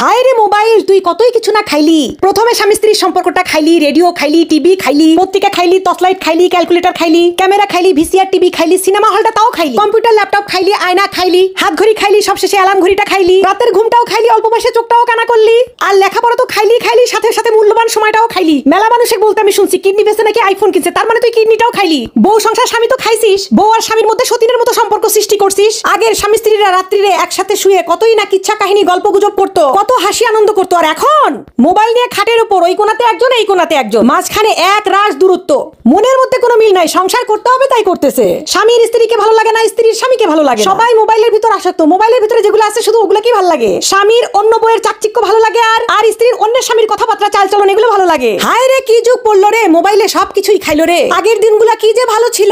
হায় রে মোবাইল, তুই কতই কিছু না খাইলি। প্রথমে স্বামী স্ত্রীর সম্পর্কটা খাইলি, রেডিও খাইলি, টিভি খাইলি, পত্রিকা খাইলি, টর্চলাইট খাইলি, ক্যালকুলেটর খাইলি, ক্যামেরা খাইলি, ভিসিআর টিভি খাইলি, সিনেমা হলটা তাও খাইলি, কম্পিউটার ল্যাপটপ খাইলি, আয়না খাইলি, হাত ঘড়ি খাইলি, সবশেষে অ্যালার্ম ঘড়িটা খাইলি, রাতের ঘুমটাও খাইলি, অল্প বয়সে চোখটাও কানা করলি, আর লেখাপড়া তো খাইলি খাইলি, সাথে সাথে মূল্যবান সময়টাও খাইলি। মেলা মানুষকে বলতে আমি শুনছি কিডনি বেচে নাকি আইফোন কিনছে, তার মানে তুই কিডনিটাও খাইলি। বউ সংসার স্বামী তো খাইছিস, বউ আর স্বামীর মধ্যে সতীনের মতো সম্পর্ক সৃষ্টি করছিস। আগের স্বামী স্ত্রীরা রাত্রিরে একসাথে শুয়ে কতই না কিচ্ছা কাহিনী গল্প গুজব করতো, কত হাসি আনন্দ করতো। আর এখন মোবাইল নিয়ে খাটের উপর ওই কোনাতে একজন এই কোনাতে একজন, মাঝখানে এক রাশ দূরত্ব। মনের মধ্যে কোনো মিল নাই, সংসার করতে হবে তাই করতেছে। স্বামীর স্ত্রীকে ভালো লাগে না, স্ত্রীর স্বামীকে ভালো লাগে। সবাই মোবাইলের ভিতর আসক্ত, মোবাইলের ভিতরে যেগুলো আছে শুধু ওগুলো কি ভালো লাগে। স্বামীর অন্য বইয়ের চাকচিক্য ভালো লাগে, আর স্ত্রীর অন্যের স্বামীর কথাবার্তা চালচলন এগুলো ভালো লাগে। হায় রে কি যুগ পড়লো রে, মোবাইলে সবকিছুই খাইলো রে। আগের দিনগুলা কি যে ভালো ছিল।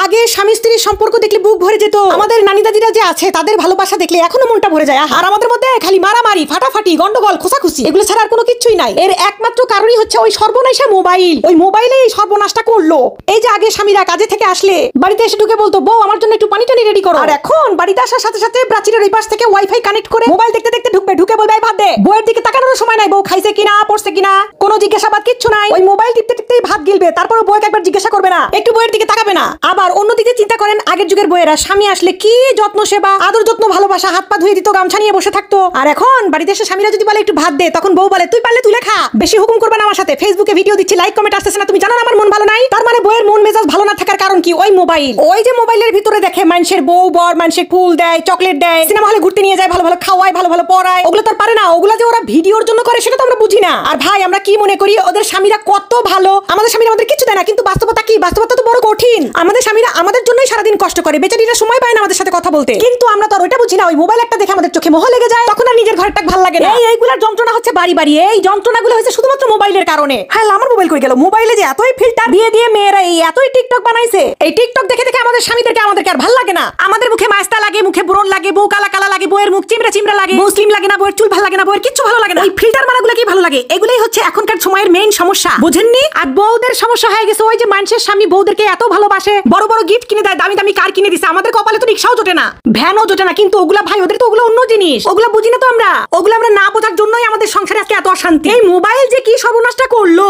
আগে স্বামী স্ত্রীর সম্পর্ক দেখলে বুক ভরে যেত। আমাদের নানি দাদিরা যে আছে তাদের ভালোবাসা দেখলে এখনো মনটা ভরে যায়। আর আমাদের মধ্যে খালি মারামারি, ফাটাফাটি, গন্ডগোল, খোসাখুসি, এগুলো ছাড়া আর কোনো কিছুই নাই। এর একমাত্র কারণই হচ্ছে ওই সর্বনাশা মোবাইল। ওই মোবাইলে এই সর্বনাশটা করলো। এই যে আগে স্বামীরা কাজে থেকে আসলে বাড়িতে এসে ঢুকে বলতো, বউ আমার জন্য একটু পানি টানি রেডি করো। আর এখন বাড়িতে আসার সাথে সাথে প্রাচীরের ওই পাশ থেকে ওয়াইফাই কানেক্ট করে মোবাইল দেখতে দেখতে ঢুকবে, ঢুকে বলবে ভাত দে। বউয়ের দিকে তাকানোর সময় নাই, বউ খাইছে কিনা, পড়ছে কিনা, কোনো জিজ্ঞাসাবাদ কিচ্ছু নাই। ওই মোবাইল টিপতে টিপতেই ভাত গিলবে, তারপর বউকে একবার জিজ্ঞাসা করবে না, একটু বউয়ের দিকে তাকাবে না। আবার অন্যদিকে চিন্তা করেন আগের যুগের বউয়েরা স্বামী আসলে কি যত্ন সেবা, আদর যত্ন, ভালোবাসা, হাত পা ধুয়ে দিত, গামছা নিয়ে বসে থাকতো। আর এখন বাড়িতে এসে স্বামীরা যদি বলে একটু ভাত দে, তখন বউ বলে তুই পারলে তুলে খা, বেশি হুকুম করবে না আমার সাথে। ফেসবুকে ভিডিও দিচ্ছি, লাইক কমেন্ট আসতেছে না, তুমি জানো না আমার মন ভালো নাই। তার মানে বউয়ের মন মেজাজ ভালো না থাকার কারণ কি? ওই মোবাইল। ওই যে মোবাইলের ভিতরে দেখে মানুষের বউ বর মানুষের ফুল দেয়, চকলেট দেয়, সিনেমা হলে ঘুরতে নিয়ে যায়, ভালো ভালো খাওয়ায়, ভালো ভালো পড়ায়, ওগুলো তো পারে না। ওগুলো যে ওরা ভিডিওর জন্য করে সেটা তো আমরা বুঝি না। আর ভাই আমরা কি মনে করি ওদের স্বামীরা কত ভালো, আমাদের স্বামীরা আমাদের কিছু দেয় না। কিন্তু বাস্তবতা কি? বাস্তবতা তো বড় কঠিন। আমাদের স্বামীরা আমাদের জন্যই সারাদিন কষ্ট করে, বেচারিরা সময় পায় না আমাদের সাথে কথা বলতে। কিন্তু আমরা তো আর ওইটা বুঝি না। ওই মোবাইল একটা দেখে আমাদের চোখে মোহ লেগে যায়, তখন আর নিজের ঘরটা ভালো লাগে না। এইগুলার যন্ত্রণা হচ্ছে বাড়ি বাড়ি। এই যন্ত্রণাগুলো হচ্ছে শুধুমাত্র মোবাইলের কারণে। হ্যাঁ, আমার মোবাইল কই গেল? মোবাইলে যে এতই ফিল্টার দিয়ে দিয়ে মেয়েরা এই এতই টিকটক বানাইছে, এই টিকটক দেখে দেখে আমাদের স্বামীদেরকে আমাদেরকে আর ভালো লাগে না। আমাদের মুখে মাস্তা লাগে, মুখে ব্রণ লাগে, বউ কালা কালা লাগে, বউয়ের মুখ চিমড়া চিমড়া লাগে, মুসলিম লাগে না, বউয়ের চুল ভালো লাগে না, বউয়ের কিচ্ছু ভালো লাগে না। এই ফিল্টার মারাগুলো কি ভালো লাগে? এগুলাই হচ্ছে এখনকার সময়ের মেইন সমস্যা, বুঝেননি? আর বউদের সমস্যা হয়ে গেছে ওই যে মানুষের স্বামী বউদেরকে এত ভালোবাসে, বড় বড় গিফট কিনে দেয়, দামি দামি কার কিনে দিছে। আমাদের কপালে তো রিক্সাও জোটে না, ভ্যানও জোটে না। কিন্তু ওগুলা ভাই ওদের তো ওগুলো অন্য জিনিস, ওগুলো বুঝি না তো আমরা। ওগুলো আমরা না বোঝার জন্যই আমাদের সংসারে আজকে এত অশান্তি। এই মোবাইল যে কি সর্বনাশটা করলো।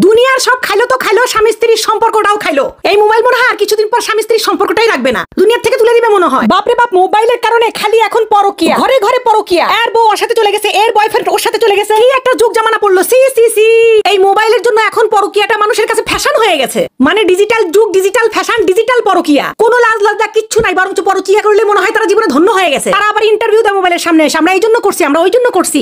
দুনিয়ার সব খাইলো তো খাইলো, স্বামী স্ত্রীর সম্পর্কটাও খাইলো। এই মোবাইল মনে হয় আর কিছুদিন পর স্বামী স্ত্রীর সম্পর্কটাই রাখবে না, দুনিয়ার থেকে তুলে দিবে মনে হয়। বাপরে বাপ, মোবাইলের কারণে খালি এখন পরকিয়া, ঘরে ঘরে পরকিয়া। এর বউ ওর সাথে চলে গেছে, এর বয়ফ্রেন্ড ওর সাথে চলে গেছে। কি একটা যুগ জামানা পড়লো। সি সি সি। এই মোবাইলের জন্য এখন পরকিয়াটা মানুষের কাছে ফ্যাশন হয়ে গেছে। মানে ডিজিটাল যুগ, ডিজিটাল ফ্যাশন, ডিজিটাল পরকিয়া। কোনো লাজ লজ্জা কিচ্ছু নাই, বরঞ্চ পরকিয়া করলে মনে হয় তারা জীবনে ধন্য হয়ে গেছে। তারা আবার ইন্টারভিউ দেয় মোবাইলের সামনে এসে, আমরা এই জন্য করছি, আমরা ওই জন্য করছি।